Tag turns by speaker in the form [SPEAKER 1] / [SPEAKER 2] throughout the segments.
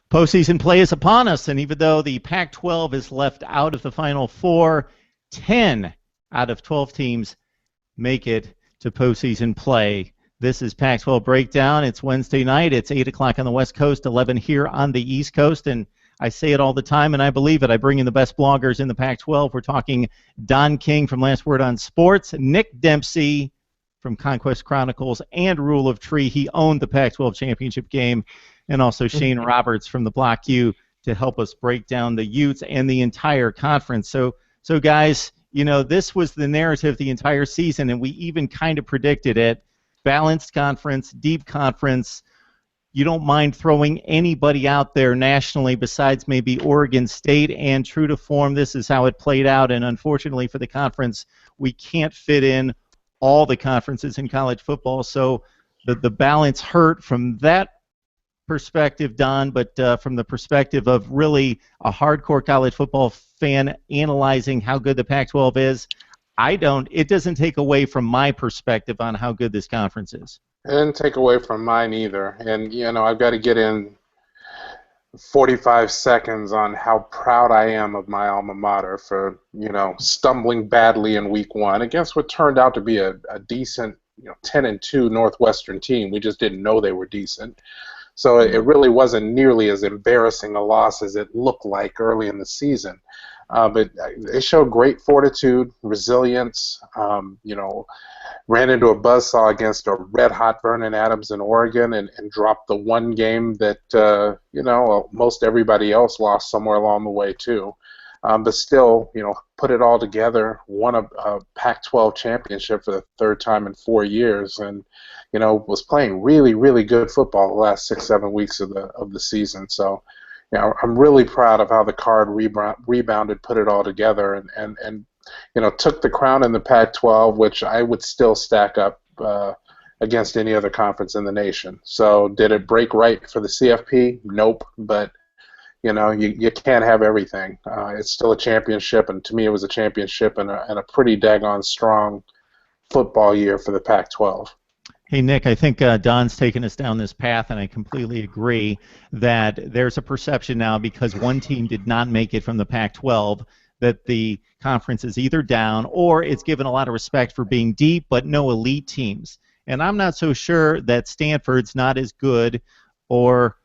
[SPEAKER 1] Postseason play is upon us, and even though the Pac-12 is left out of the Final Four, 10 out of 12 teams make it to postseason play. This is Pac-12 Breakdown. It's Wednesday night. It's 8 o'clock on the West Coast, 11 here on the East Coast, and I say it all the time, and I believe it. I bring in the best bloggers in the Pac-12. We're talking Don King from Last Word on Sports, Nick Dempsey from Conquest Chronicles, and Rule of Tree. He owned the Pac-12 championship game, and also Shane Roberts from the Block U to help us break down the Utes and the entire conference. So guys, you know, this was the narrative the entire season, and we even kind of predicted it. Balanced conference, deep conference. You don't mind throwing anybody out there nationally besides maybe Oregon State, and true to form, this is how it played out, and unfortunately for the conference, we can't fit in all the conferences in college football, so the balance hurt from that perspective, Don, but from the perspective of really a hardcore college football fan analyzing how good the Pac-12 is, it doesn't take away from my perspective on how good this conference is.
[SPEAKER 2] It didn't take away from mine either. And, you know, I've got to get in 45 seconds on how proud I am of my alma mater for, you know, stumbling badly in week one against what turned out to be a decent, 10-2 Northwestern team. We just didn't know they were decent. So it really wasn't nearly as embarrassing a loss as it looked like early in the season. But they showed great fortitude, resilience, ran into a buzzsaw against a red-hot Vernon Adams in Oregon and dropped the one game that, most everybody else lost somewhere along the way too. But still, put it all together, won a Pac-12 championship for the third time in 4 years, and, was playing really, really good football the last 6-7 weeks of the season. So, I'm really proud of how the Card rebounded, put it all together, and took the crown in the Pac-12, which I would still stack up against any other conference in the nation. So did it break right for the CFP? Nope. But, you can't have everything. It's still a championship, and to me it was a championship and a pretty daggone strong football year for the Pac-12.
[SPEAKER 1] Hey, Nick, I think Don's taken us down this path, and I completely agree that there's a perception now because one team did not make it from the Pac-12 that the conference is either down or it's given a lot of respect for being deep but no elite teams. And I'm not so sure that Stanford's not as good or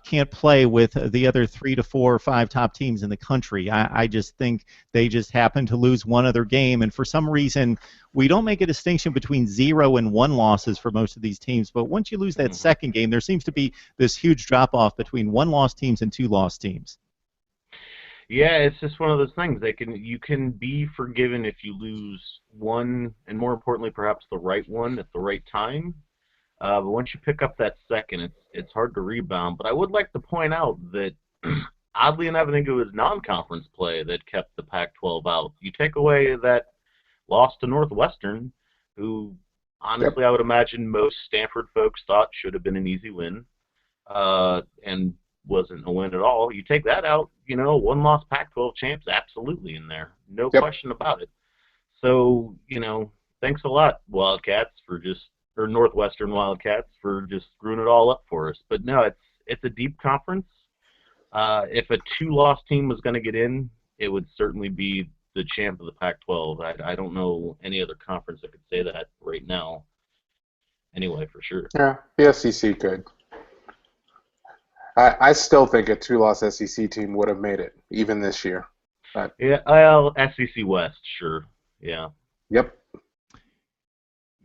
[SPEAKER 1] can't play with the other 3 to 4 or 5 top teams in the country. I just think they just happen to lose one other game, and for some reason we don't make a distinction between 0 and 1 losses for most of these teams, but once you lose that second game, there seems to be this huge drop-off between 1-loss teams and 2-loss teams.
[SPEAKER 3] Yeah, it's just one of those things. You can be forgiven if you lose one, and more importantly, perhaps the right one at the right time. But once you pick up that second, it's hard to rebound. But I would like to point out that, oddly enough, I think it was non-conference play that kept the Pac-12 out. You take away that loss to Northwestern, who, honestly, I would imagine most Stanford folks thought should have been an easy win, and wasn't a win at all. You take that out, 1-loss Pac-12 champs absolutely in there. No question about it. So, thanks a lot, Wildcats, or Northwestern Wildcats, for just screwing it all up for us. But no, it's a deep conference. If a 2-loss team was going to get in, it would certainly be the champ of the Pac-12. I don't know any other conference that could say that right now. Anyway, for sure.
[SPEAKER 2] Yeah, the SEC could. I still think a 2-loss SEC team would have made it, even this year. But,
[SPEAKER 3] yeah, well, SEC West, sure. Yeah.
[SPEAKER 2] Yep.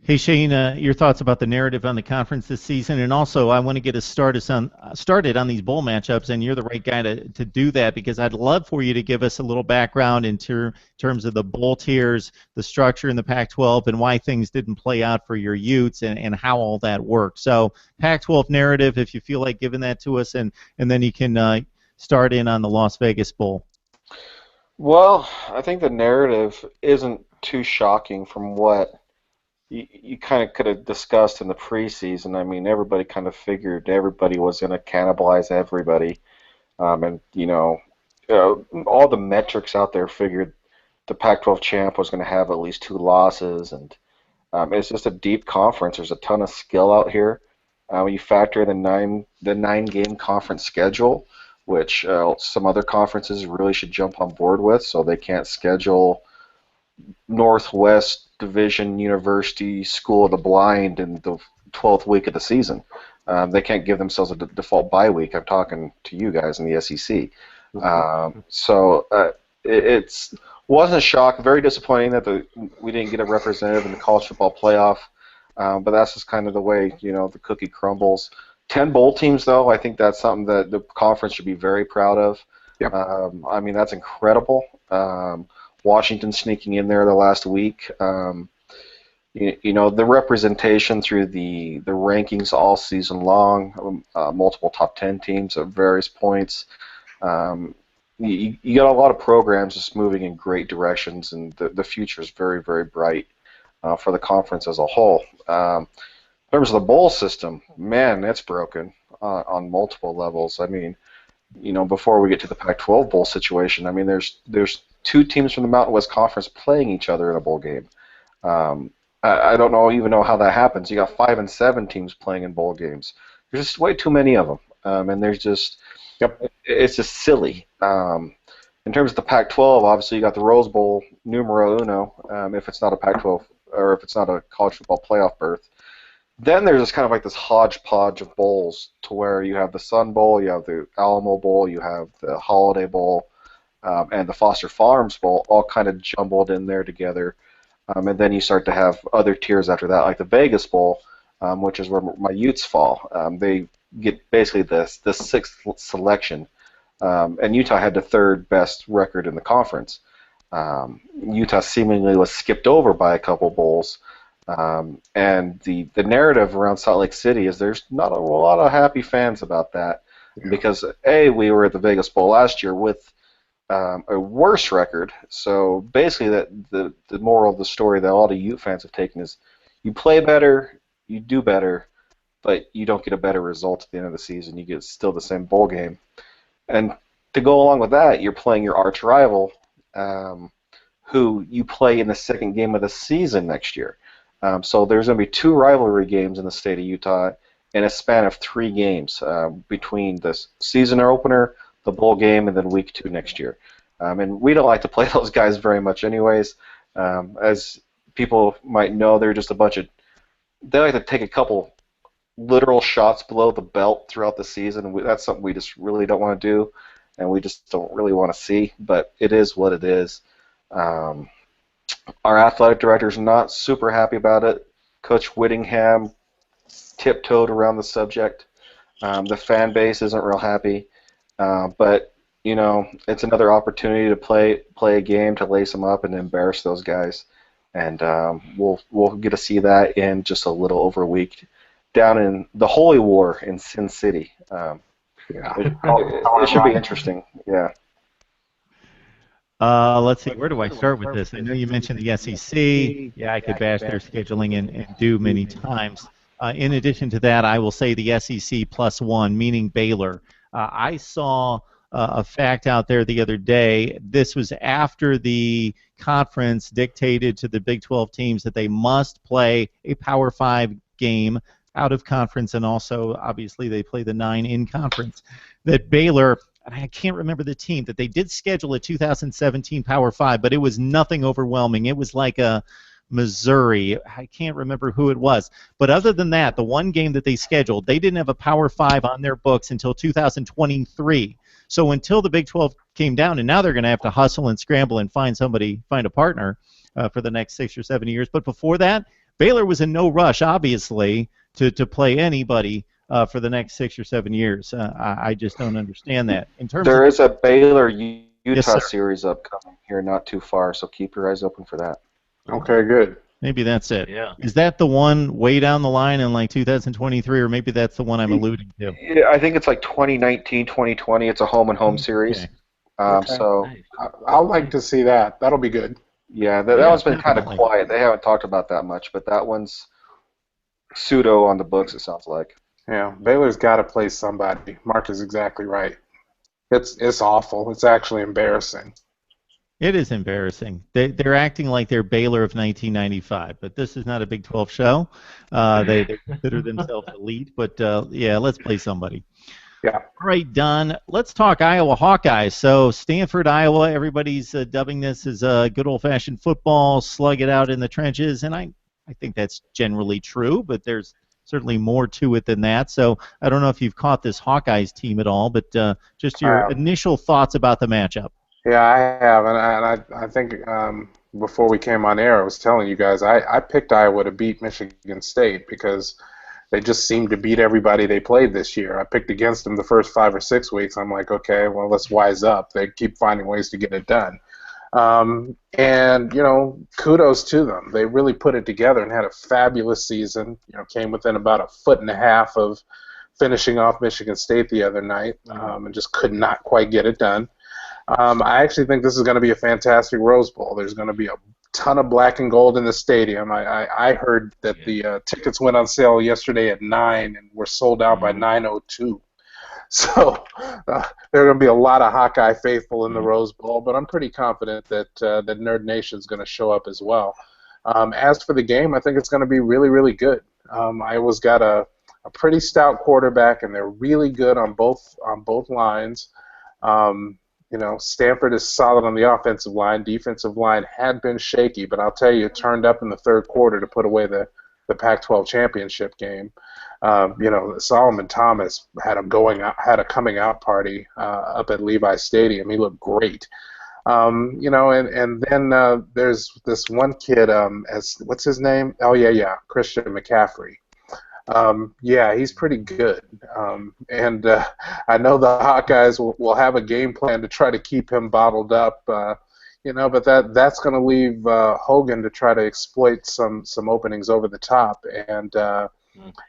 [SPEAKER 1] Hey, Shane, your thoughts about the narrative on the conference this season, and also I want to get us started on these bowl matchups, and you're the right guy to do that, because I'd love for you to give us a little background in terms of the bowl tiers, the structure in the Pac-12, and why things didn't play out for your Utes, and how all that worked. So Pac-12 narrative, if you feel like giving that to us, and then you can start in on the Las Vegas Bowl.
[SPEAKER 4] Well, I think the narrative isn't too shocking from what you kind of could have discussed in the preseason. I mean, everybody kind of figured everybody was going to cannibalize everybody. And, all the metrics out there figured the Pac-12 champ was going to have at least 2 losses. And it's just a deep conference. There's a ton of skill out here. When you factor in the nine-game conference schedule, which some other conferences really should jump on board with, so they can't schedule Northwest Division University School of the Blind in the 12th week of the season. They can't give themselves a default bye week. I'm talking to you guys in the SEC. It wasn't a shock. Very disappointing that we didn't get a representative in the college football playoff. But that's just kind of the way the cookie crumbles. 10 bowl teams, though, I think that's something that the conference should be very proud of.
[SPEAKER 2] Yep.
[SPEAKER 4] I mean, that's incredible. Washington sneaking in there the last week. The representation through the rankings all season long, multiple top 10 teams at various points. You got a lot of programs just moving in great directions, and the future is very, very bright for the conference as a whole. In terms of the bowl system, man, it's broken on multiple levels. I mean, before we get to the Pac-12 bowl situation, I mean, there's two teams from the Mountain West Conference playing each other in a bowl game. I don't even know how that happens. You got 5 and 7 teams playing in bowl games. There's just way too many of them, and there's just it's just silly. In terms of the Pac-12, obviously you got the Rose Bowl numero uno. If it's not a Pac-12 or if it's not a college football playoff berth. Then there's just kind of like this hodgepodge of bowls to where you have the Sun Bowl, you have the Alamo Bowl, you have the Holiday Bowl, and the Foster Farms Bowl all kind of jumbled in there together. And then you start to have other tiers after that, like the Vegas Bowl, which is where my Utes fall. They get basically the sixth selection, and Utah had the third best record in the conference. Utah seemingly was skipped over by a couple bowls. And the narrative around Salt Lake City is there's not a lot of happy fans about that because, A, we were at the Vegas Bowl last year with a worse record. So basically the moral of the story that all the Ute fans have taken is you play better, you do better, but you don't get a better result at the end of the season. You get still the same bowl game. And to go along with that, you're playing your arch rival who you play in the second game of the season next year. So there's going to be 2 rivalry games in the state of Utah in a span of 3 games between the season opener, the bowl game, and then week 2 next year. And we don't like to play those guys very much anyways. As people might know, they're just they like to take a couple literal shots below the belt throughout the season. That's something we just really don't want to do, and we just don't really want to see, but it is what it is. Our athletic director is not super happy about it. Coach Whittingham tiptoed around the subject. The fan base isn't real happy, but it's another opportunity to play a game to lace them up and embarrass those guys, and we'll get to see that in just a little over a week down in the Holy War in Sin City. It should be interesting. Yeah.
[SPEAKER 1] Let's see, where do I start with this? I know you mentioned the SEC. Yeah, I could bash their scheduling and do many times. In addition to that, I will say the SEC +1, meaning Baylor. I saw a fact out there the other day. This was after the conference dictated to the Big 12 teams that they must play a Power 5 game out of conference, and also, obviously, they play the 9 in conference. That Baylor, and I can't remember the team, that they did schedule a 2017 Power 5, but it was nothing overwhelming. It was like a Missouri. I can't remember who it was. But other than that, the one game that they scheduled, they didn't have a Power 5 on their books until 2023. So until the Big 12 came down, and now they're going to have to hustle and scramble and find a partner for the next 6 or 7 years. But before that, Baylor was in no rush, obviously, to play anybody for the next 6 or 7 years. I just don't understand that.
[SPEAKER 4] There is a Baylor Utah series upcoming here not too far, so keep your eyes open for that.
[SPEAKER 2] Okay, good.
[SPEAKER 1] Maybe that's it.
[SPEAKER 3] Yeah.
[SPEAKER 1] Is that the one way down the line in like 2023, or maybe that's the one I'm alluding to?
[SPEAKER 4] Yeah, I think it's like 2019, 2020. It's a home-and-home series.
[SPEAKER 2] Okay.
[SPEAKER 4] So
[SPEAKER 2] I'll like to see that. That'll be good.
[SPEAKER 4] Yeah, that one's been kind of quiet. They haven't talked about that much, but that one's pseudo on the books, it sounds like.
[SPEAKER 2] Yeah, Baylor's got to play somebody. Mark is exactly right. It's awful. It's actually embarrassing.
[SPEAKER 1] It is embarrassing. They're acting like they're Baylor of 1995, but this is not a Big 12 show. They consider themselves elite, but yeah, let's play somebody.
[SPEAKER 2] Yeah.
[SPEAKER 1] All right, Don, let's talk Iowa Hawkeyes. So Stanford-Iowa, everybody's dubbing this as good old-fashioned football, slug it out in the trenches, and I think that's generally true, but there's certainly more to it than that. So I don't know if you've caught this Hawkeyes team at all, but just your initial thoughts about the matchup.
[SPEAKER 2] Yeah, I have, and I think before we came on air, I was telling you guys I picked Iowa to beat Michigan State because they just seemed to beat everybody they played this year. I picked against them the first 5 or 6 weeks. I'm like, okay, well, let's wise up. They keep finding ways to get it done. And, kudos to them. They really put it together and had a fabulous season. Came within about 1.5 feet of finishing off Michigan State the other night and just could not quite get it done. I actually think this is going to be a fantastic Rose Bowl. There's going to be a ton of black and gold in the stadium. I heard that the tickets went on sale yesterday at 9 and were sold out by 9:02. So there are going to be a lot of Hawkeye faithful in the Rose Bowl, but I'm pretty confident that Nerd Nation's going to show up as well. As for the game, I think it's going to be really, really good. Iowa's got a pretty stout quarterback, and they're really good on both lines. Stanford is solid on the offensive line. Defensive line had been shaky, but I'll tell you, it turned up in the third quarter to put away the Pac-12 championship game. Solomon Thomas had a coming out party up at Levi Stadium. He looked great. And then there's this one kid. What's his name? Oh yeah, Christian McCaffrey. He's pretty good. And I know the Hawkeyes will have a game plan to try to keep him bottled up. But that's going to leave Hogan to try to exploit some openings over the top. And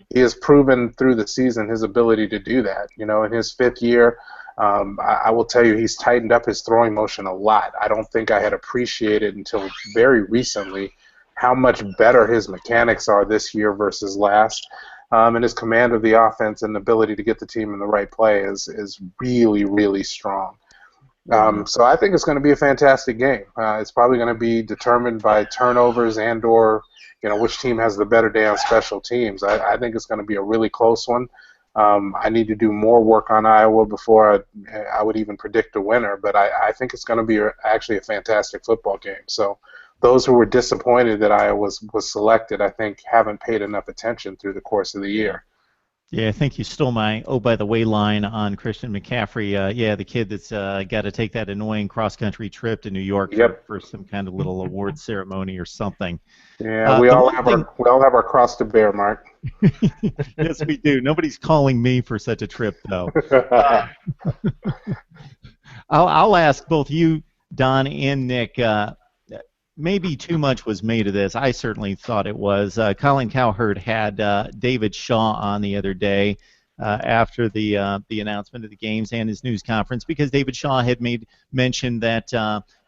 [SPEAKER 2] he has proven through the season his ability to do that. In his 5th year, I will tell you he's tightened up his throwing motion a lot. I don't think I had appreciated until very recently how much better his mechanics are this year versus last. And his command of the offense and ability to get the team in the right play is really, really strong. So I think it's going to be a fantastic game. It's probably going to be determined by turnovers and/or which team has the better day on special teams. I think it's going to be a really close one. I need to do more work on Iowa before I would even predict a winner, but I think it's going to be actually a fantastic football game. So those who were disappointed that Iowa was selected, I think, haven't paid enough attention through the course of the year.
[SPEAKER 1] Yeah, I think you stole my "oh, by the way" line on Christian McCaffrey. The kid that's got to take that annoying cross-country trip to New York for some kind of little award ceremony or something.
[SPEAKER 2] Yeah, we all have our cross to bear, Mark.
[SPEAKER 1] Yes, we do. Nobody's calling me for such a trip, though. I'll ask both you, Don, and Nick. Maybe too much was made of this. I certainly thought it was. Colin Cowherd had David Shaw on the other day after the announcement of the games and his news conference, because David Shaw had made mention that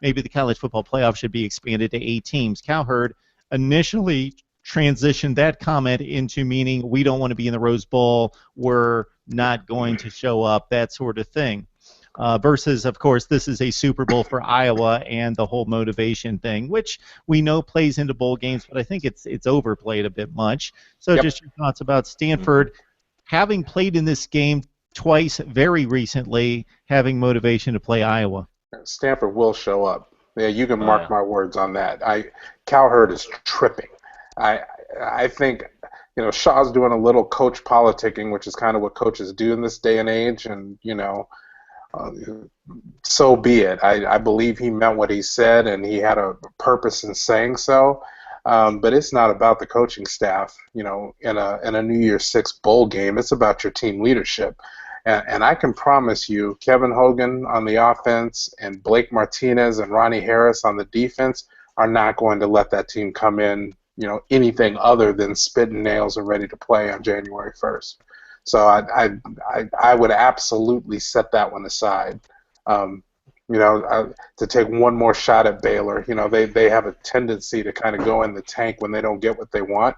[SPEAKER 1] maybe the college football playoff should be expanded to 8 teams. Cowherd initially transitioned that comment into meaning we don't want to be in the Rose Bowl, we're not going to show up, that sort of thing. Versus, of course, this is a Super Bowl for Iowa and the whole motivation thing, which we know plays into bowl games, but I think it's overplayed a bit much. So just your thoughts about Stanford, having played in this game twice very recently, having motivation to play Iowa.
[SPEAKER 2] Stanford will show up. Yeah, you can mark my words on that. Cowherd is tripping. I think Shaw's doing a little coach politicking, which is kind of what coaches do in this day and age, and so be it. I believe he meant what he said, and he had a purpose in saying so. But it's not about the coaching staff, in a New Year's Six bowl game. It's about your team leadership. And I can promise you, Kevin Hogan on the offense and Blake Martinez and Ronnie Harris on the defense are not going to let that team come in, anything other than spitting nails and ready to play on January 1st. So I would absolutely set that one aside. To take one more shot at Baylor. They have a tendency to kind of go in the tank when they don't get what they want.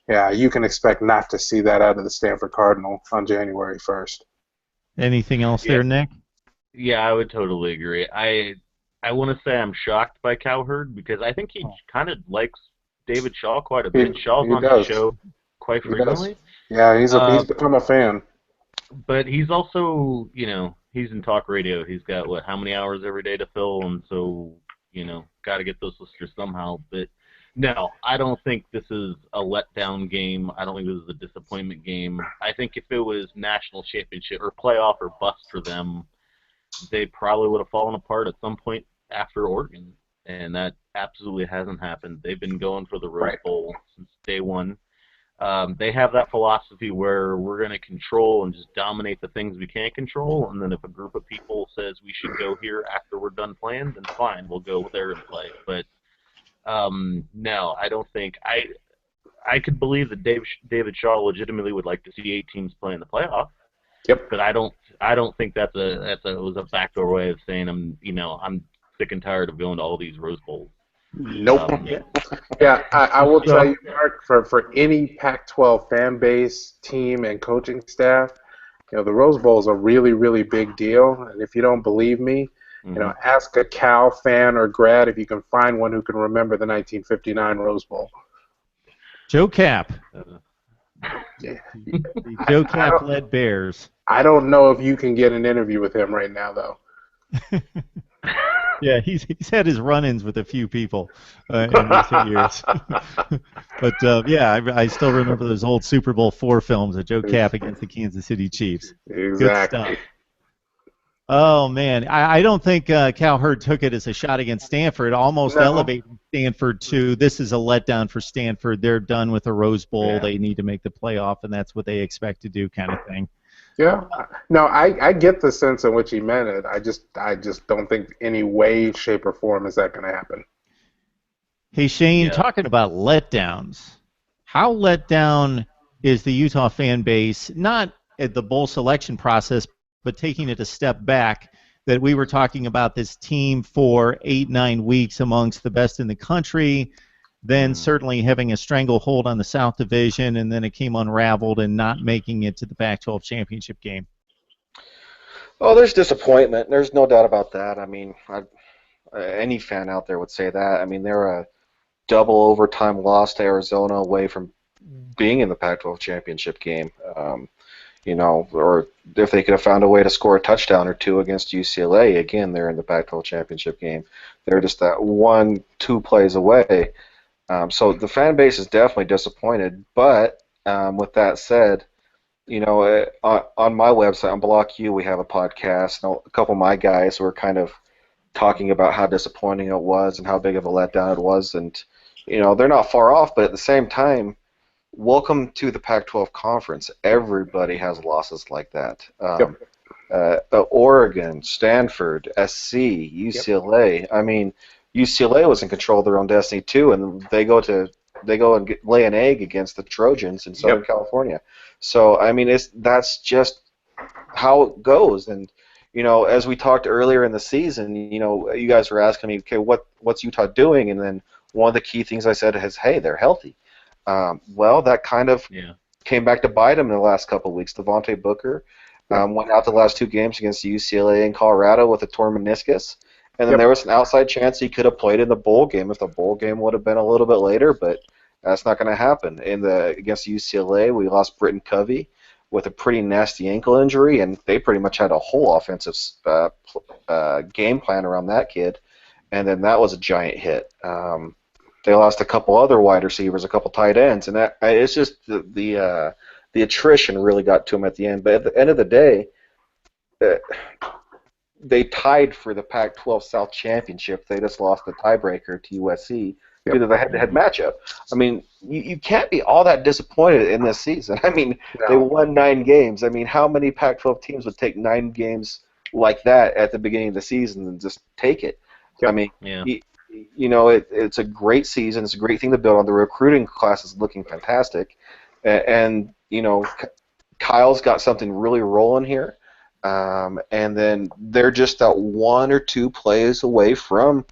[SPEAKER 2] Yeah, you can expect not to see that out of the Stanford Cardinal on January 1st.
[SPEAKER 1] Anything else there, Nick?
[SPEAKER 3] Yeah, I would totally agree. I I want to say I'm shocked by Cowherd because I think he kind of likes David Shaw quite a bit. Shaw's
[SPEAKER 2] he
[SPEAKER 3] on his
[SPEAKER 2] does.
[SPEAKER 3] show quite
[SPEAKER 2] He does.
[SPEAKER 3] frequently.
[SPEAKER 2] Yeah, he's become a fan.
[SPEAKER 3] But he's also, he's in talk radio. He's got, how many hours every day to fill, and so, got to get those listeners somehow. But no, I don't think this is a letdown game. I don't think this is a disappointment game. I think if it was national championship or playoff or bust for them, they probably would have fallen apart at some point after Oregon, and that absolutely hasn't happened. They've been going for the Rose Bowl since day one. They have that philosophy where we're going to control and just dominate the things we can't control, and then if a group of people says we should go here after we're done playing, then fine, we'll go there and play. But no, I don't think I could believe that David Shaw legitimately would like to see 8 teams play in the playoff.
[SPEAKER 2] Yep.
[SPEAKER 3] But I don't think it was a backdoor way of saying I'm sick and tired of going to all these Rose Bowls.
[SPEAKER 2] Nope. Yeah, I will tell you, Mark, for any Pac-12 fan base, team, and coaching staff, the Rose Bowl is a really, really big deal. And if you don't believe me, ask a Cal fan or grad if you can find one who can remember the 1959 Rose Bowl.
[SPEAKER 1] Joe Cap.
[SPEAKER 2] Yeah.
[SPEAKER 1] The Joe Cap-led Bears.
[SPEAKER 2] I don't know if you can get an interview with him right now, though.
[SPEAKER 1] Yeah, he's had his run-ins with a few people in recent years. But, yeah, I still remember those old Super Bowl IV films of Joe Cap against the Kansas City Chiefs.
[SPEAKER 2] Exactly.
[SPEAKER 1] Good stuff. Oh, man. I don't think Cowherd took it as a shot against Stanford, almost elevating Stanford to this is a letdown for Stanford. They're done with the Rose Bowl. Yeah. They need to make the playoff, and that's what they expect to do kind of thing.
[SPEAKER 2] Yeah. No, I get the sense in which he meant it. I just don't think any way, shape, or form is that going to happen.
[SPEAKER 1] Hey, Shane, talking about letdowns, how let down is the Utah fan base, not at the bowl selection process, but taking it a step back, that we were talking about this team for 8-9 weeks amongst the best in the country, then certainly having a stranglehold on the South Division, and then it came unraveled and not making it to the Pac-12 championship game.
[SPEAKER 4] Oh, there's disappointment. There's no doubt about that. I mean, any fan out there would say that. I mean, they're a double overtime loss to Arizona away from being in the Pac-12 championship game. Or if they could have found a way to score a touchdown or two against UCLA, again, they're in the Pac-12 championship game. They're just that 1-2 plays away. So the fan base is definitely disappointed. But with that said, on my website, on Block U, we have a podcast. And a couple of my guys were kind of talking about how disappointing it was and how big of a letdown it was. And, they're not far off, but at the same time, welcome to the Pac-12 conference. Everybody has losses like that. Oregon, Stanford, SC, UCLA. Yep. I mean, UCLA was in control of their own destiny too, and they go and lay an egg against the Trojans in Southern California. So I mean, that's just how it goes. And as we talked earlier in the season, you guys were asking me, okay, what's Utah doing? And then one of the key things I said is, hey, they're healthy. Well, that kind of came back to bite him in the last couple of weeks. Devontae Booker went out the last 2 games against UCLA and Colorado with a torn meniscus. And then there was an outside chance he could have played in the bowl game if the bowl game would have been a little bit later, but that's not going to happen. Against UCLA, we lost Britton Covey with a pretty nasty ankle injury, and they pretty much had a whole offensive game plan around that kid, and then that was a giant hit. They lost a couple other wide receivers, a couple tight ends, and it's just the attrition really got to them at the end. But at the end of the day, they tied for the Pac-12 South Championship. They just lost the tiebreaker to USC due to the head-to-head matchup. I mean, you can't be all that disappointed in this season. I mean, they won 9 games. I mean, how many Pac-12 teams would take 9 games like that at the beginning of the season and just take it? I mean, it's a great season. It's a great thing to build on. The recruiting class is looking fantastic. And Kyle's got something really rolling here. And then they're just that 1 or 2 plays away from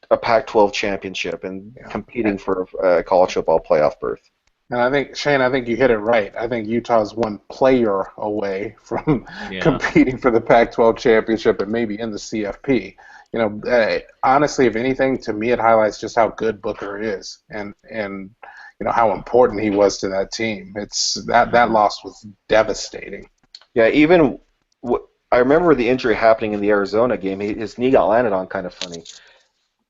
[SPEAKER 4] a Pac-12 championship and competing for a college football playoff berth.
[SPEAKER 2] And I think, Shane, you hit it right. I think Utah's 1 player away from competing for the Pac-12 championship and maybe in the CFP. honestly, if anything, to me, it highlights just how good Booker is, and how important he was to that team. It's that loss was devastating.
[SPEAKER 4] Yeah, even I remember the injury happening in the Arizona game. His knee got landed on kind of funny,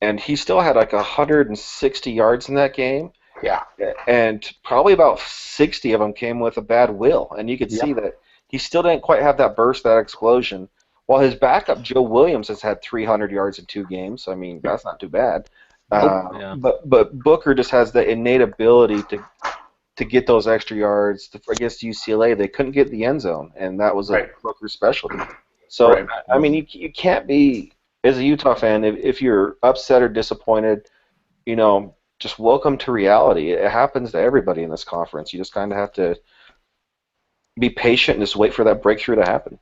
[SPEAKER 4] and he still had like 160 yards in that game.
[SPEAKER 2] Yeah.
[SPEAKER 4] And probably about 60 of them came with a bad will, and you could see that he still didn't quite have that burst, that explosion. While his backup, Joe Williams, has had 300 yards in 2 games. I mean, that's not too bad. But Booker just has the innate ability to get those extra yards. Against UCLA, they couldn't get the end zone, and that was a Booker specialty. So, I mean, you can't be, as a Utah fan, if you're upset or disappointed, just welcome to reality. It happens to everybody in this conference. You just kind of have to be patient and just wait for that breakthrough to happen.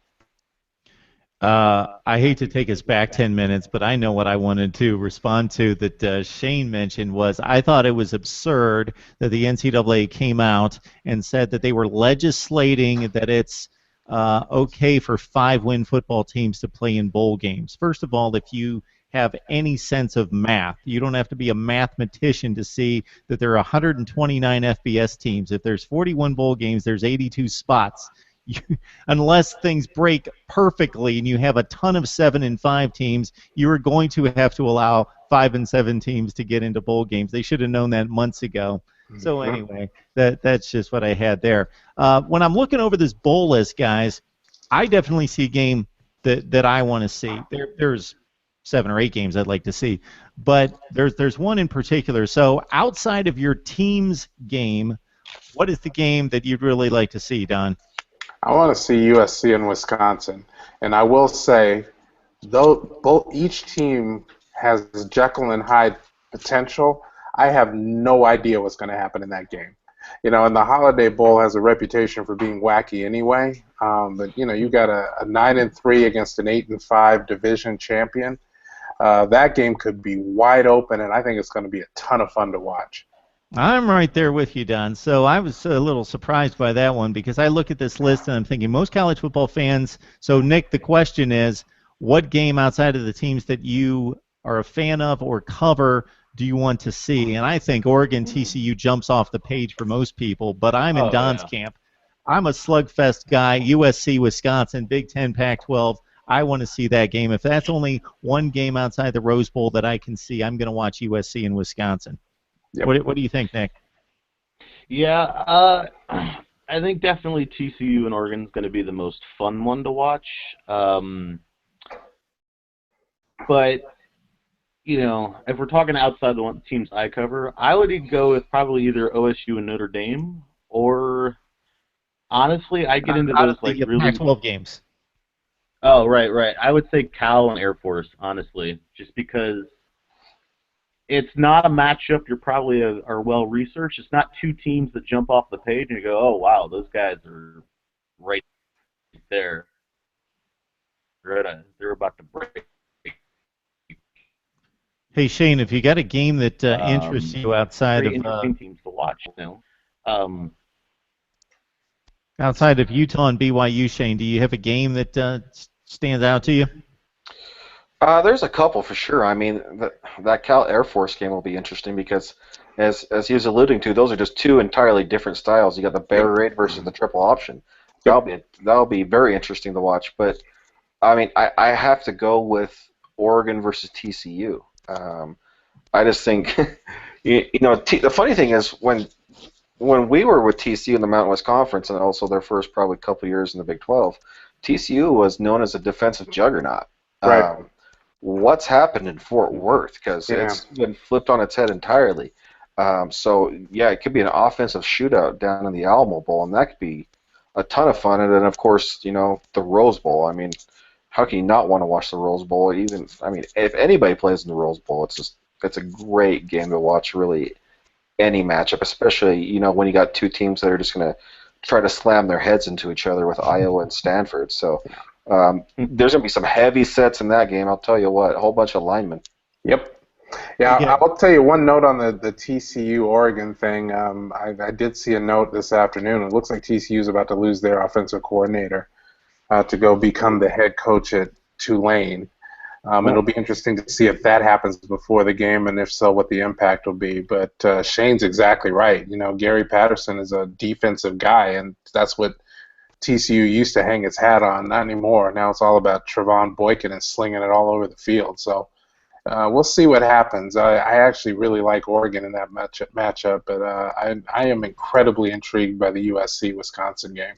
[SPEAKER 1] I hate to take us back 10 minutes, but I know what I wanted to respond to that Shane mentioned was I thought it was absurd that the NCAA came out and said that they were legislating that it's okay for 5-win football teams to play in bowl games. First of all, if you have any sense of math, you don't have to be a mathematician to see that there are 129 FBS teams. If there's 41 bowl games, there's 82 spots. Unless things break perfectly and you have a ton of 7 and 5 teams, you are going to have to allow 5 and 7 teams to get into bowl games. They should have known that months ago. So anyway, that's just what I had there. When I'm looking over this bowl list, guys, I definitely see a game that I want to see. There's 7 or 8 games I'd like to see, but there's one in particular. So outside of your team's game, what is the game that you'd really like to see, Don?
[SPEAKER 2] I want to see USC and Wisconsin, and I will say, though each team has Jekyll and Hyde potential, I have no idea what's going to happen in that game. And the Holiday Bowl has a reputation for being wacky anyway. But you got a 9-3 against an 8-5 division champion. That game could be wide open, and I think it's going to be a ton of fun to watch.
[SPEAKER 1] I'm right there with you, Don. So I was a little surprised by that one because I look at this list and I'm thinking most college football fans. So, Nick, the question is, what game outside of the teams that you are a fan of or cover do you want to see? And I think Oregon-TCU jumps off the page for most people, but I'm in Don's camp. I'm a slugfest guy, USC-Wisconsin, Big Ten, Pac-12. I want to see that game. If that's only one game outside the Rose Bowl that I can see, I'm going to watch USC and Wisconsin. Yep. What do you think, Nick?
[SPEAKER 3] Yeah, I think definitely TCU and Oregon is going to be the most fun one to watch. But, if we're talking outside the teams I cover, I would go with probably either OSU and Notre Dame, or honestly, I get into those like really
[SPEAKER 1] Pac-12 games.
[SPEAKER 3] Oh, right. I would say Cal and Air Force, honestly, just because it's not a matchup you probably are well researched. It's not 2 teams that jump off the page and you go, oh, wow, those guys are right there. They're about to break.
[SPEAKER 1] Hey, Shane, if you got a game that interests you outside of
[SPEAKER 3] interesting teams to watch,
[SPEAKER 1] outside of Utah and BYU, Shane, do you have a game that stands out to you?
[SPEAKER 4] There's a couple for sure. I mean, that Cal Air Force game will be interesting because, as he was alluding to, those are just 2 entirely different styles. You got the bear raid versus the triple option. That'll be very interesting to watch. But I mean, I have to go with Oregon versus TCU. I just think, the funny thing is when we were with TCU in the Mountain West Conference and also their first probably couple years in the Big 12, TCU was known as a defensive juggernaut.
[SPEAKER 2] Right.
[SPEAKER 4] What's happened in Fort Worth? Because it's been flipped on its head entirely. So, it could be an offensive shootout down in the Alamo Bowl, and that could be a ton of fun. And then, of course, the Rose Bowl. I mean, how can you not want to watch the Rose Bowl? If anybody plays in the Rose Bowl, it's a great game to watch, really, any matchup, especially, when you got 2 teams that are just going to try to slam their heads into each other with Iowa and Stanford. So, there's going to be some heavy sets in that game. I'll tell you what, a whole bunch of linemen.
[SPEAKER 2] Yep. Yeah, I'll tell you one note on the TCU-Oregon thing. I did see a note this afternoon. It looks like TCU is about to lose their offensive coordinator to go become the head coach at Tulane. It'll be interesting to see if that happens before the game, and if so, what the impact will be. But Shane's exactly right. Gary Patterson is a defensive guy, and that's what TCU used to hang its hat on. Not anymore. Now it's all about Trevon Boykin and slinging it all over the field. So we'll see what happens. I actually really like Oregon in that matchup, but I am incredibly intrigued by the USC-Wisconsin game.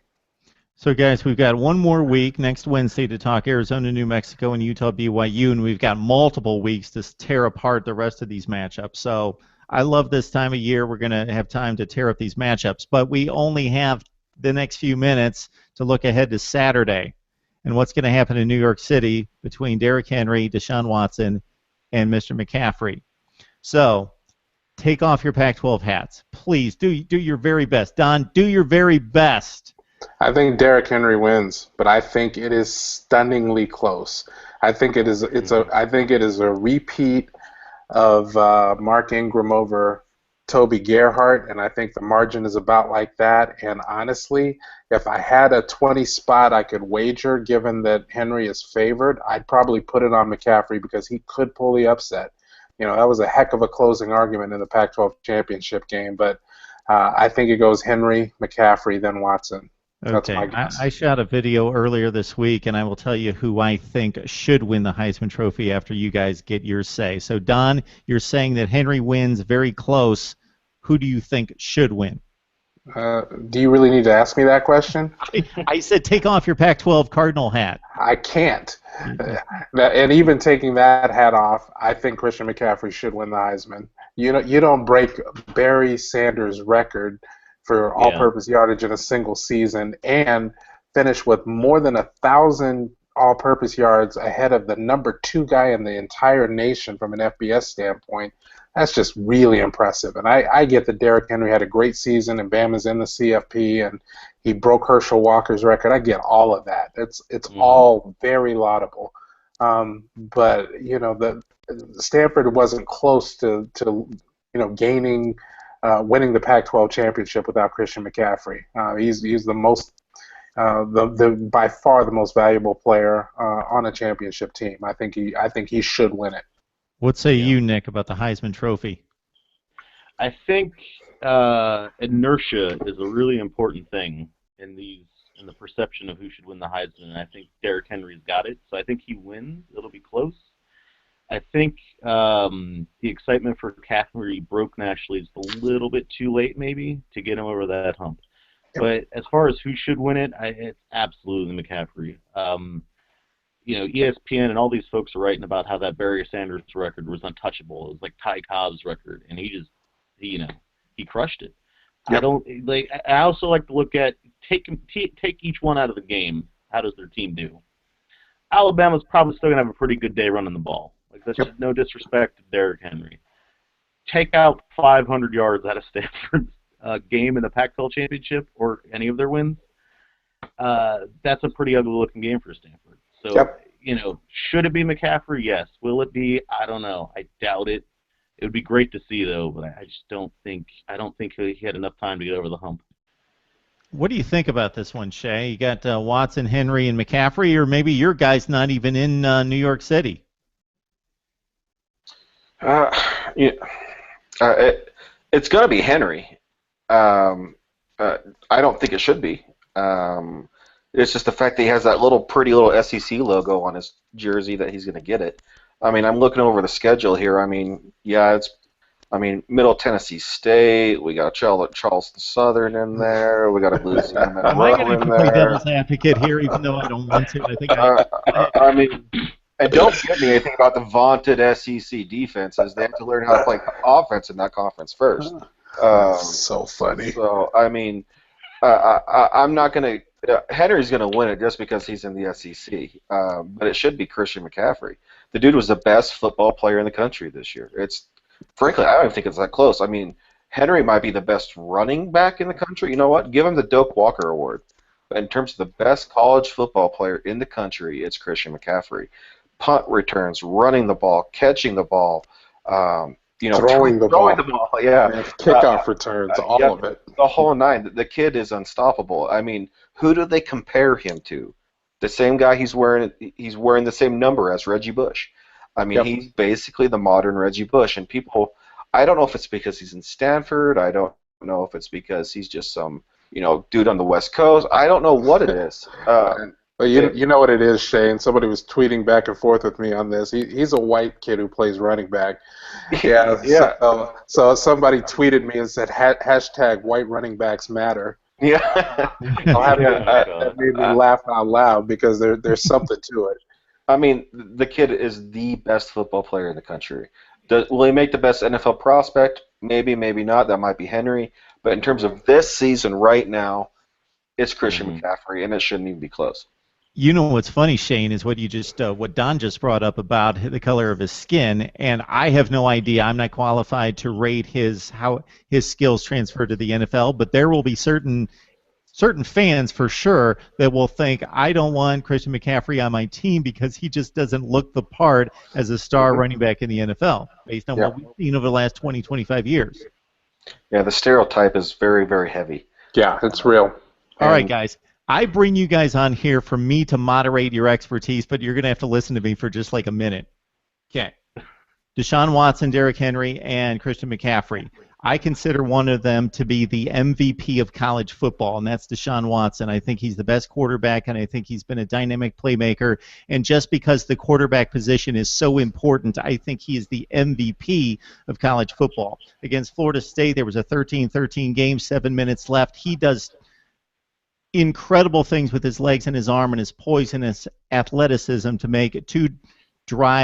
[SPEAKER 1] So, guys, we've got one more week next Wednesday to talk Arizona, New Mexico, and Utah-BYU, and we've got multiple weeks to tear apart the rest of these matchups. So I love this time of year. We're going to have time to tear up these matchups, but we only have the next few minutes to look ahead to Saturday and what's going to happen in New York City between Derrick Henry, Deshaun Watson, and Mr. McCaffrey. So take off your Pac-12 hats. Please do your very best. Don, do your very best.
[SPEAKER 2] I think Derrick Henry wins, but I think it is stunningly close. I think it is a repeat of Mark Ingram over Toby Gerhart, and I think the margin is about like that. And honestly, if I had a 20 spot I could wager, given that Henry is favored, I'd probably put it on McCaffrey because he could pull the upset. That was a heck of a closing argument in the Pac-12 championship game, but I think it goes Henry, McCaffrey, then Watson.
[SPEAKER 1] Okay, I shot a video earlier this week, and I will tell you who I think should win the Heisman Trophy after you guys get your say. So, Don, you're saying that Henry wins very close. Who do you think should win?
[SPEAKER 2] Do you really need to ask me that question?
[SPEAKER 1] I said take off your Pac-12 Cardinal hat.
[SPEAKER 2] I can't. And even taking that hat off, I think Christian McCaffrey should win the Heisman. You don't break Barry Sanders' record for all-purpose yardage in a single season and finish with more than 1,000 all-purpose yards ahead of the number 2 guy in the entire nation from an FBS standpoint. That's just really impressive. And I get that Derrick Henry had a great season and Bama's in the CFP and he broke Herschel Walker's record. I get all of that. It's all very laudable. But the Stanford wasn't close to gaining winning the Pac-12 championship without Christian McCaffrey. He's the most, by far the most valuable player on a championship team. I think he should win it.
[SPEAKER 1] What say you, Nick, about the Heisman Trophy?
[SPEAKER 3] I think inertia is a really important thing in the perception of who should win the Heisman, and I think Derrick Henry's got it. So I think he wins. It'll be close. I think the excitement for McCaffrey broke nationally is a little bit too late, maybe, to get him over that hump. But as far as who should win it, it's absolutely McCaffrey. ESPN and all these folks are writing about how that Barry Sanders record was untouchable. It was like Ty Cobb's record, and he crushed it. Yep. I also like to look at take each one out of the game. How does their team do? Alabama's probably still gonna have a pretty good day running the ball. That's just no disrespect to Derrick Henry. Take out 500 yards out of Stanford's game in the Pac-12 championship or any of their wins. That's a pretty ugly-looking game for Stanford. So, should it be McCaffrey? Yes. Will it be? I don't know. I doubt it. It would be great to see, though, but I just don't think he had enough time to get over the hump.
[SPEAKER 1] What do you think about this one, Shay? You got Watson, Henry, and McCaffrey, or maybe your guy's not even in New York City?
[SPEAKER 4] It's going to be Henry. I don't think it should be. It's just the fact that he has that pretty little SEC logo on his jersey that he's going to get it. I mean, I'm looking over the schedule here. I mean, Middle Tennessee State. We got Charleston Southern in there. We got a Louisiana.
[SPEAKER 1] Am I going to play devil's advocate here, even though I don't want to? I think
[SPEAKER 4] I mean, and don't get me anything about the vaunted SEC defenses. They have to learn how to play offense in that conference first.
[SPEAKER 2] So funny.
[SPEAKER 4] So I mean, I'm not going to. Henry's going to win it just because he's in the SEC, but it should be Christian McCaffrey. The dude was the best football player in the country this year. Frankly, I don't even think it's that close. I mean, Henry might be the best running back in the country. You know what? Give him the Doak Walker Award. But in terms of the best college football player in the country, it's Christian McCaffrey. Punt returns, running the ball, catching the ball,
[SPEAKER 2] throwing the ball, kickoff returns, all of it.
[SPEAKER 4] The whole nine. The kid is unstoppable. I mean, who do they compare him to? The same guy he's wearing the same number as Reggie Bush. I mean,
[SPEAKER 2] Yep.
[SPEAKER 4] he's basically the modern Reggie Bush, and people, I don't know if it's because he's in Stanford. I don't know if it's because he's just some, dude on the West Coast. I don't know what it is.
[SPEAKER 2] But you know what it is, Shane. Somebody was tweeting back and forth with me on this. He's a white kid who plays running back. Yeah.
[SPEAKER 4] Yeah.
[SPEAKER 2] So somebody tweeted me and said hashtag white running backs matter.
[SPEAKER 4] Yeah.
[SPEAKER 2] That made me laugh out loud because there's something to it.
[SPEAKER 4] I mean, the kid is the best football player in the country. Will he make the best NFL prospect? Maybe, maybe not. That might be Henry. But in terms of this season right now, it's Christian McCaffrey, and it shouldn't even be close.
[SPEAKER 1] You know what's funny, Shane, is what you just what Don just brought up about the color of his skin, and I have no idea. I'm not qualified to rate how his skills transfer to the NFL, but there will be certain fans for sure that will think I don't want Christian McCaffrey on my team because he just doesn't look the part as a star running back in the NFL based on what we've seen over the last 20, 25 years.
[SPEAKER 4] Yeah, the stereotype is very, very heavy.
[SPEAKER 2] Yeah, it's real.
[SPEAKER 1] All right, guys. I bring you guys on here for me to moderate your expertise, but you're going to have to listen to me for just like a minute. Okay. Deshaun Watson, Derrick Henry, and Christian McCaffrey. I consider one of them to be the MVP of college football, and that's Deshaun Watson. I think he's the best quarterback, and I think he's been a dynamic playmaker. And just because the quarterback position is so important, I think he is the MVP of college football. Against Florida State, there was a 13-13 game, 7 minutes left. He does incredible things with his legs and his arm and his poise and his athleticism to make 2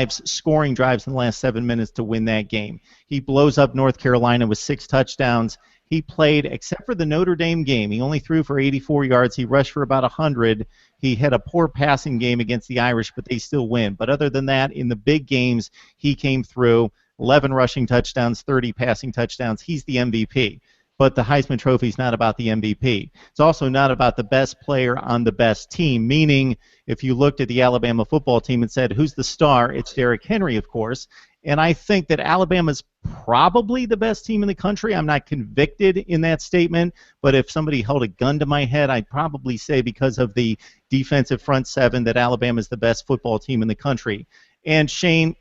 [SPEAKER 1] scoring drives in the last 7 minutes to win that game. He blows up North Carolina with 6 touchdowns. He played, except for the Notre Dame game, he only threw for 84 yards. He rushed for about 100. He had a poor passing game against the Irish, but they still win. But other than that, in the big games, he came through. 11 rushing touchdowns, 30 passing touchdowns. He's the MVP. But the Heisman Trophy is not about the MVP. It's also not about the best player on the best team, meaning if you looked at the Alabama football team and said, who's the star? It's Derrick Henry, of course. And I think that Alabama's probably the best team in the country. I'm not convicted in that statement, but if somebody held a gun to my head, I'd probably say because of the defensive front seven that Alabama's the best football team in the country. And Shane,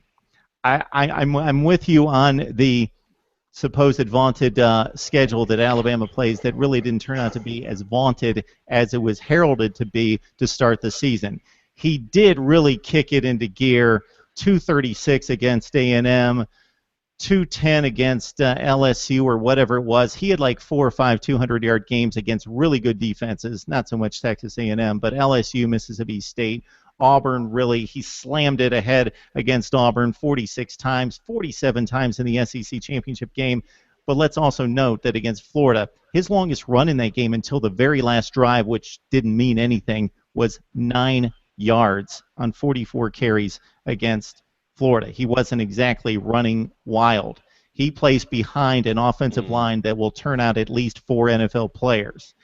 [SPEAKER 1] I'm with you on the supposed vaunted schedule that Alabama plays that really didn't turn out to be as vaunted as it was heralded to be to start the season. He did really kick it into gear, 236 against A&M, 210 against LSU or whatever it was. He had like 4 or 5 200-yard games against really good defenses, not so much Texas A&M, but LSU, Mississippi State, Auburn, really, he slammed it ahead against Auburn 46 times, 47 times in the SEC championship game. But let's also note that against Florida, his longest run in that game until the very last drive, which didn't mean anything, was 9 yards on 44 carries against Florida. He wasn't exactly running wild. He plays behind an offensive line that will turn out at least 4 NFL players.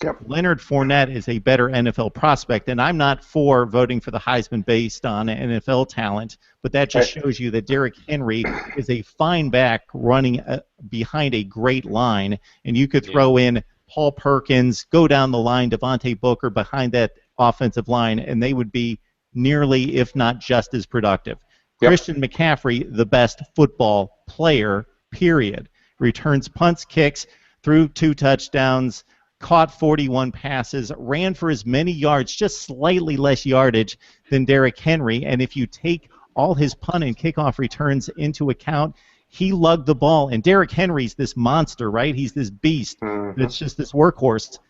[SPEAKER 2] Yep.
[SPEAKER 1] Leonard Fournette is a better NFL prospect, and I'm not for voting for the Heisman based on NFL talent, but that just shows you that Derrick Henry is a fine back running behind a great line, and you could throw in Paul Perkins, go down the line, Devontae Booker behind that offensive line, and they would be nearly, if not just as productive. Yep. Christian McCaffrey, the best football player, period. Returns punts, kicks, threw 2 touchdowns, caught 41 passes, ran for as many yards, just slightly less yardage than Derrick Henry. And if you take all his punt and kickoff returns into account, he lugged the ball. And Derrick Henry's this monster, right? He's this beast that's just this workhorse.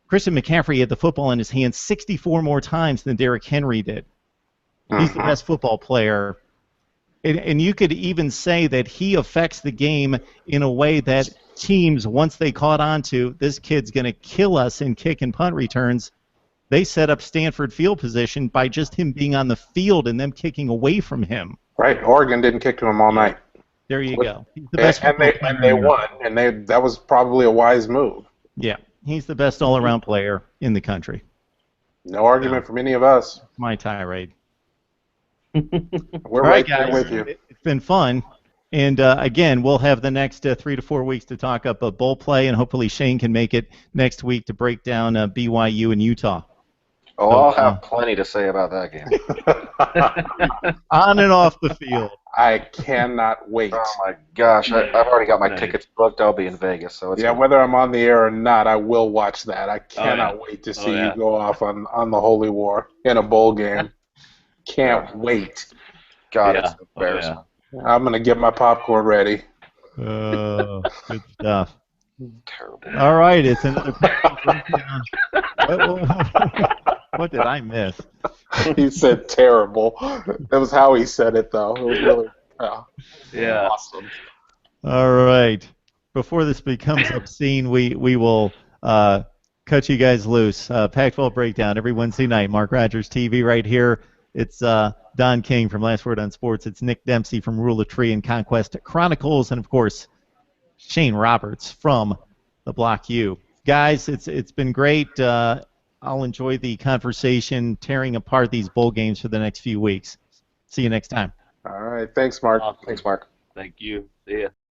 [SPEAKER 1] Christian McCaffrey had the football in his hands 64 more times than Derrick Henry did. He's the best football player. And you could even say that he affects the game in a way that teams, once they caught on to this kid's going to kill us in kick and punt returns, they set up Stanford field position by just him being on the field and them kicking away from him.
[SPEAKER 2] Right. Oregon didn't kick to him all night.
[SPEAKER 1] There you go. He's the best
[SPEAKER 2] and they won, and that was probably a wise move.
[SPEAKER 1] Yeah, he's the best all-around player in the country.
[SPEAKER 2] No argument from any of us.
[SPEAKER 1] My tirade.
[SPEAKER 2] We're
[SPEAKER 1] right
[SPEAKER 2] there
[SPEAKER 1] guys,
[SPEAKER 2] with you.
[SPEAKER 1] It's been fun. And again, we'll have the next 3 to 4 weeks to talk up a bowl play, and hopefully Shane can make it next week to break down BYU and Utah.
[SPEAKER 4] Oh,
[SPEAKER 1] So,
[SPEAKER 4] I'll have plenty to say about that game.
[SPEAKER 1] on and off the field.
[SPEAKER 2] I cannot wait.
[SPEAKER 4] Oh my gosh, I've already got my
[SPEAKER 3] Nice.
[SPEAKER 4] tickets booked. I'll be in Vegas, so it's
[SPEAKER 2] Yeah, whether I'm on the air or not, I will watch that. I cannot
[SPEAKER 3] yeah.
[SPEAKER 2] wait to
[SPEAKER 3] Oh,
[SPEAKER 2] see
[SPEAKER 3] yeah.
[SPEAKER 2] you go off on the Holy War in a bowl game. Can't
[SPEAKER 4] Yeah.
[SPEAKER 2] wait.
[SPEAKER 4] God,
[SPEAKER 3] Yeah.
[SPEAKER 4] it's embarrassing.
[SPEAKER 2] I'm going to get my popcorn ready.
[SPEAKER 1] Good stuff.
[SPEAKER 4] Terrible.
[SPEAKER 1] All right, it's another breakdown. What did I miss?
[SPEAKER 2] He said terrible. That was how he said it, though. It was really
[SPEAKER 3] Yeah.
[SPEAKER 2] awesome.
[SPEAKER 1] All right. Before this becomes obscene, we will cut you guys loose. Pac-12 Breakdown every Wednesday night. Mark Rogers TV right here. It's Don King from Last Word on Sports. It's Nick Dempsey from Rule of Tree and Conquest Chronicles. And, of course, Shane Roberts from the Block U. Guys, it's been great. I'll enjoy the conversation, tearing apart these bowl games for the next few weeks. See you next time.
[SPEAKER 2] All right. Thanks, Mark.
[SPEAKER 3] Awesome.
[SPEAKER 4] Thanks, Mark.
[SPEAKER 3] Thank you. See ya.